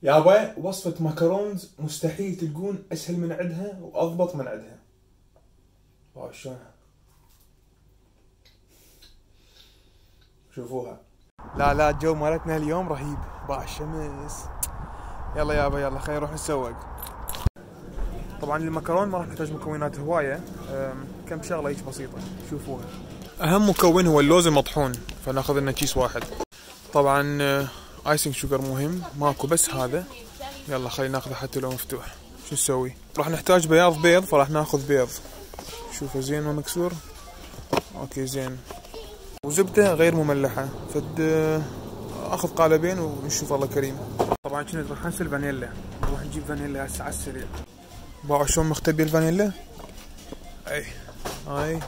يابا وصفة ماكارونز مستحيل تلقون اسهل من عندها واضبط من عندها. واو شلونها، شوفوها. لا الجو مالتنا اليوم رهيب، باع الشمس. يلا يابا يلا خلينا نروح نسوق. طبعا المكرون ما راح نحتاج مكونات هوايه، كم شغله هيك بسيطه شوفوها. اهم مكون هو اللوز المطحون، فناخذ لنا كيس واحد. طبعا ايسنج شوجر مهم، ماكو بس هذا. يلا خلينا ناخذه حتى لو مفتوح. شو نسوي؟ راح نحتاج بياض بيض، فراح ناخذ بيض. شوفه زين ما مكسور. اوكي زين. وزبده غير مملحه، فد اخذ قالبين ونشوف الله كريم. طبعا كنت راح انسى الفانيلا، نروح نجيب فانيلا هسه على السريع. باعوا شلون مختبي الفانيلا؟ اي هاي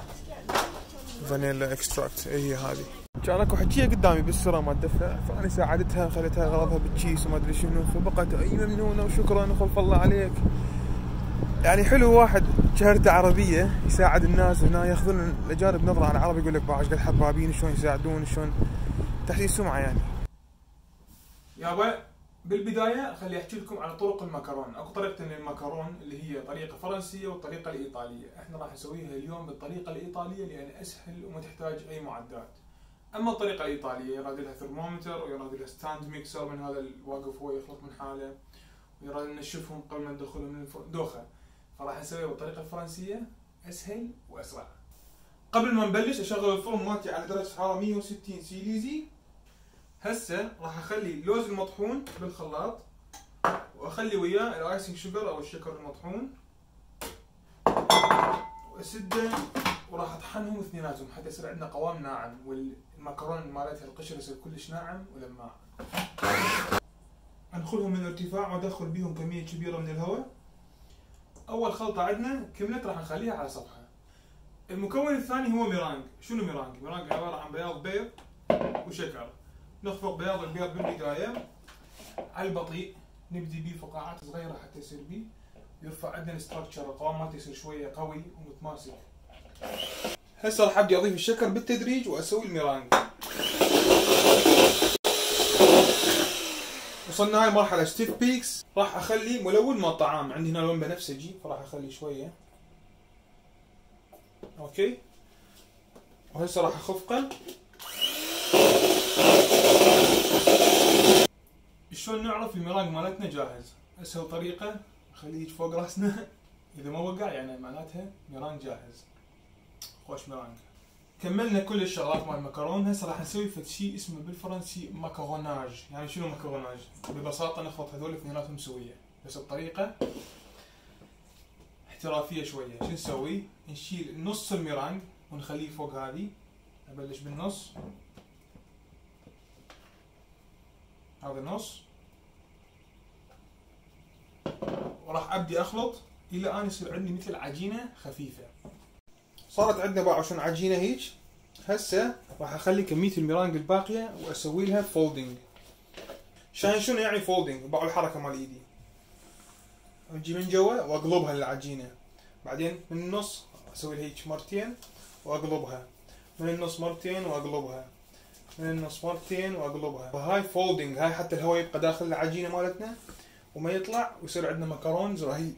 فانيلا اكستراكت، هي هذه. كان اكو حجيه قدامي بالسره ما تدفع، فانا ساعدتها خليتها غرضها بالكيس وما ادري شنو، فبقت اي ممنونه وشكرا وخلف الله عليك. يعني حلو واحد شهرته عربيه يساعد الناس هنا، ياخذون الاجانب نظره على العرب، يقول لك باع ايش قد حبابين شلون يساعدون شلون تحسين سمعه يعني. يابا بالبدايه خلي احكي لكم على طرق المكرون. اكو طريقتين للمكرون اللي هي طريقه فرنسيه والطريقه الايطاليه. احنا راح نسويها اليوم بالطريقه الايطاليه لان اسهل وما تحتاج اي معدات. اما الطريقه الايطاليه يراد لها ثرمومتر ويراد لها ستاند ميكسر من هذا الواقف هو يخلط من حاله، ويراد نشفهم قبل ما ندخلهم من دوخه. فراح نسويها بالطريقه الفرنسيه اسهل واسرع. قبل ما نبلش اشغل الفرن مالتي على درجه حراره 160 سيليزي. هسه راح اخلي اللوز المطحون بالخلاط واخلي وياه الايسنج شوجر او الشكر المطحون واسده، وراح اطحنهم اثنيناتهم حتى يصير عندنا قوام ناعم، والمكرونه مالتها القشر يصير كلش ناعم ولماع. ادخلهم من ارتفاع وادخل بيهم كميه كبيره من الهواء. اول خلطه عندنا كملت راح نخليها على سطحها. المكون الثاني هو ميرانج. شنو ميرانج؟ ميرانج عباره عن بياض بيض وشكر. نخفق بياض البيض بالبدايه على البطيء، نبدي بيه فقاعات صغيره حتى يصير بيه يرفع عندنا الستراكشر، القوام مالته يصير شويه قوي ومتماسك. هسه راح ابدي اضيف الشكر بالتدريج واسوي الميرانج. وصلنا هاي المرحله ستيف بيكس. راح اخلي ملون مال الطعام، عندي هنا لون بنفسجي فراح اخلي شويه. اوكي، وهسه راح اخفقه. شلون نعرف الميرانج مالتنا جاهز؟ اسهل طريقه خليه فوق راسنا، اذا ما وقع يعني معناتها ميرانج جاهز. خوش ميرانج. كملنا كل الشغلات مال المكرون. هسه راح نسوي فد شيء اسمه بالفرنسي ماكاروناج. يعني شنو ماكاروناج؟ ببساطه نخلط هذول اثنيناتهم سويه، بس الطريقه احترافيه شويه. شو نسوي؟ نشيل نص الميرانج ونخليه فوق هذه. ابلش بالنص، هذا النص، وراح ابدي اخلط الى ان يصير عندي مثل عجينه خفيفه. صارت عندنا باعوا شلون عجينه هيك. هسه راح اخلي كميه الميرانج الباقيه واسوي لها فولدنج. شنو يعني فولدنج؟ باعوا الحركه مال ايدي، اجي من جوا واقلبها للعجينه، بعدين من النص اسوي لها هيك مرتين واقلبها، من النص مرتين واقلبها، من النص مرتين واقلبها. وهاي فولدنج، هاي حتى الهواء يبقى داخل العجينه مالتنا وما يطلع، ويصير عندنا مكرونز رهيب.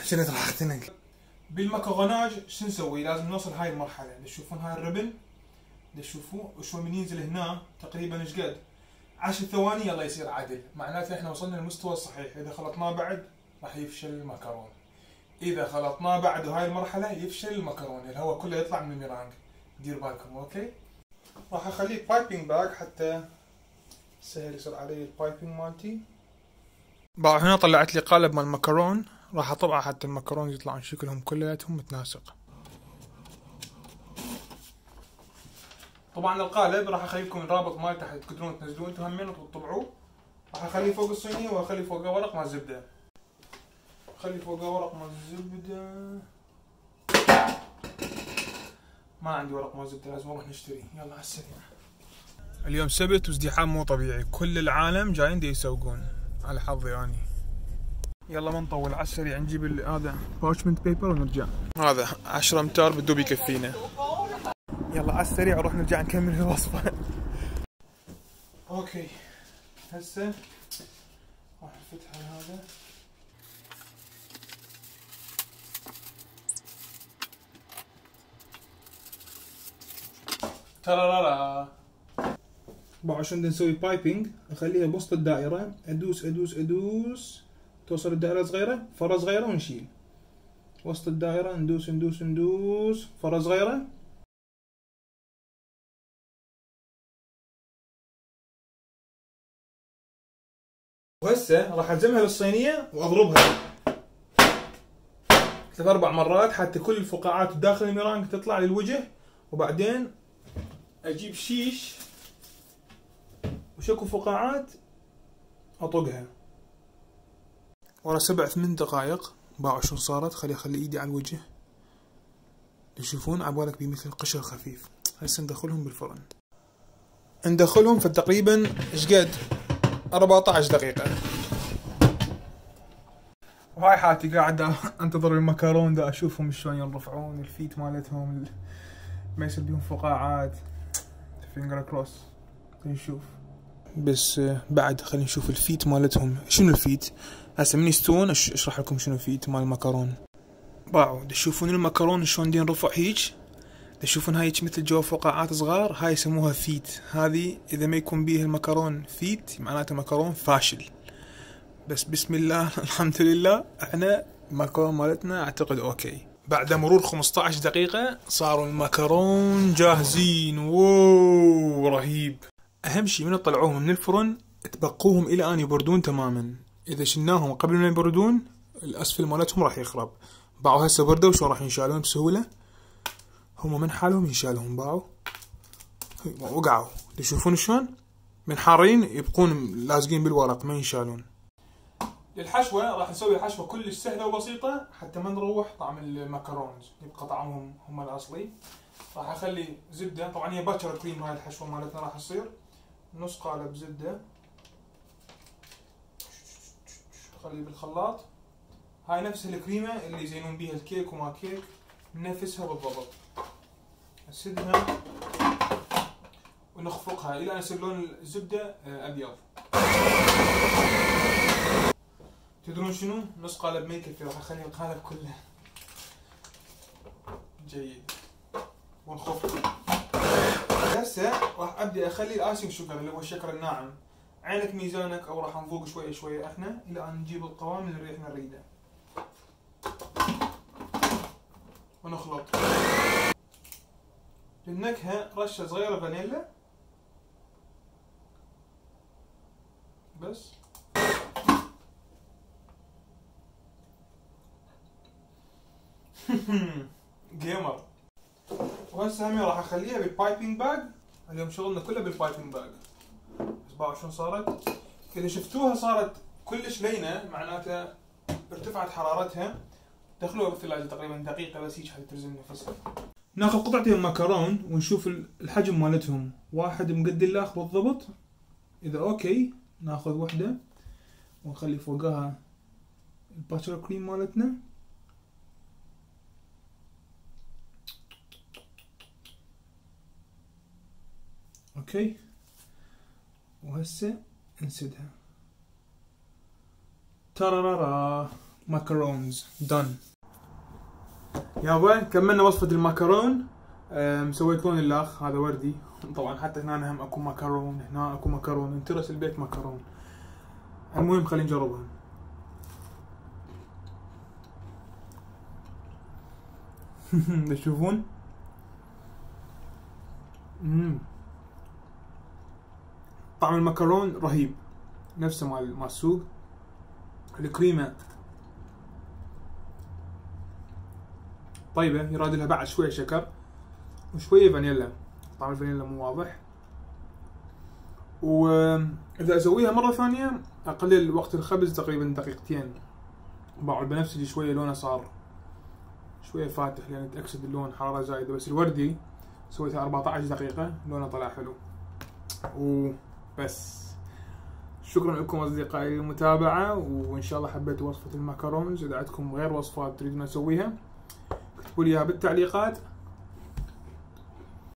شنو راحتنا. بالمكروناج شو نسوي؟ لازم نوصل هاي المرحله. تشوفون هاي الربن، تشوفوه وشوي من ينزل هنا تقريبا ايش قد 10 ثواني يلا يصير عدل، معناته احنا وصلنا للمستوى الصحيح. اذا خلطناه بعد راح يفشل المكرون، اذا خلطناه بعد وهاي المرحله يفشل المكرونه، الهواء كله يطلع من الميرانج. دير بالكم. اوكي، راح اخليه بايبنج باج حتى سهل يصير علي البايبنج مالتي. بقى هنا طلعت لي قالب مال المكرون، راح اطبعه حتى المكرون يطلعون شكلهم كلياتهم متناسق. طبعا القالب راح اخلي لكم الرابط مالته تحت تقدرون تنزلوه انتم همين وتطبعوه. راح اخليه فوق الصينيه واخلي فوقه ورق مال زبده. خلي فوقه ورق مال الزبده. ما عندي ورق مال زبده، لازم اروح نشتري. يلا على السريع. اليوم سبت وازدحام مو طبيعي، كل العالم جايين دي يسوقون، على حظي اني. يلا ما نطول، على السريع نجيب هذا بارشمنت بيبر ونرجع. هذا 10 امتار بدوب يكفينا. يلا على السريع نروح نرجع نكمل الوصفه. اوكي هسه راح نفتح هذا. ترى عشان نسوي بايبنج اخليها بوسط الدائره، ادوس ادوس ادوس توصل الدائره صغيره، فره صغيره ونشيل. وسط الدائره ندوس ندوس ندوس، فره صغيره. وهسه راح الزمها للصينيه واضربها 3-4 مرات حتى كل الفقاعات داخل الميرانج تطلع للوجه، وبعدين اجيب شيش وشكو فقاعات اطقها. ورا 7-8 دقائق باعوا شو صارت. خلي ايدي على الوجه تشوفون عبالك بمثل قشر خفيف. هسه ندخلهم بالفرن. ندخلهم في تقريبا اشقد 14 دقيقة. وهاي حالتي قاعد انتظر المكرون دا اشوفهم شلون ينرفعون الفيت مالتهم، ما يصير بيهم فقاعات. فينجر كروس نشوف. بس بعد خلينا نشوف الفيت مالتهم. شنو الفيت؟ هسه من يستوون اشرح لكم شنو الفيت مال المكرون. باعوا تشوفون المكرون شلون دين رفع هيج، تشوفون هاي مثل جوا فقاعات صغار، هاي يسموها فيت. هذه اذا ما يكون بيه المكرون فيت معناته مكرون فاشل. بس بسم الله الحمد لله احنا المكرون مالتنا اعتقد اوكي. بعد مرور 15 دقيقة صاروا المكرون جاهزين. ووو رهيب. اهم شي من تطلعوهم من الفرن تبقوهم الى ان يبردون تماما. اذا شلناهم قبل ما يبردون الاسفل مالتهم راح يخرب. باعوا هسه بردوا وشو راح ينشالون بسهولة. هم من حالهم ينشالهم. باعوا وقعوا تشوفون شلون من حارين يبقون لازقين بالورق ما ينشالون. للحشوة راح نسوي حشوة كلش سهلة وبسيطة حتى ما نروح طعم المكرونز، يبقى طعمهم هم الأصلي. راح أخلي زبدة، طبعا هي باتشر كريم هاي الحشوة مالتنا راح تصير نص قالب زبدة. خليه بالخلاط. هاي نفس الكريمة اللي يزينون بيها الكيك وما كيك، نفسها بالضبط. نسدها ونخفقها إلى أن يصير لون الزبدة أبيض. تدرون شنو؟ نص قالب ما يكفي، راح اخلي القالب كله. جيد. ونخفق. هسه راح ابدي اخلي الاسينج شوجر اللي هو الشكر الناعم عينك ميزانك، او راح نفوق شويه شويه احنا الى ان نجيب القوام اللي احنا نريده. ونخلط. للنكهه رشه صغيره فانيلا بس. جيمر. وهسه همي راح اخليها بالبايبنج باج. اليوم شغلنا كله بالبايبنج باج. بس باعوا شلون صارت. اذا شفتوها صارت كلش لينه معناته ارتفعت حرارتها. دخلوها بالثلاجه تقريبا دقيقه بس هيك حتى ترزن نفسها. ناخذ قطعتين مكرون ونشوف الحجم مالتهم، واحد مقد الاخ بالضبط. اذا اوكي ناخذ وحده ونخلي فوقها الباتر كريم مالتنا. اوكي وهسه نسدها. ترارارا ماكرونز دن. يابا كملنا وصفة الماكرون. مسويت لون الاخ هذا وردي. طبعا حتى هنا هم اكو ماكرون، هنا اكو ماكرون، انترس البيت ماكرون. المهم خلينا نجربها. تشوفون طعم المكرون رهيب نفسه مال السوق. الكريمة طيبة، يراد لها بعد شوية شكر وشوية فانيلا. طعم الفانيلا مو واضح. وإذا أسويها مرة ثانية أقلل وقت الخبز تقريبا دقيقتين. باعوا البنفسجي شوية لونه صار شوية فاتح لأن أتأكد اللون حرارة زايدة. بس الوردي سويتها 14 دقيقة لونه طلع حلو. وبس شكرا لكم أصدقائي للمتابعة، وإن شاء الله حبيتوا وصفة الماكرونز. إذا عندكم غير وصفات تريدون أسويها اكتبوا لي إياها بالتعليقات.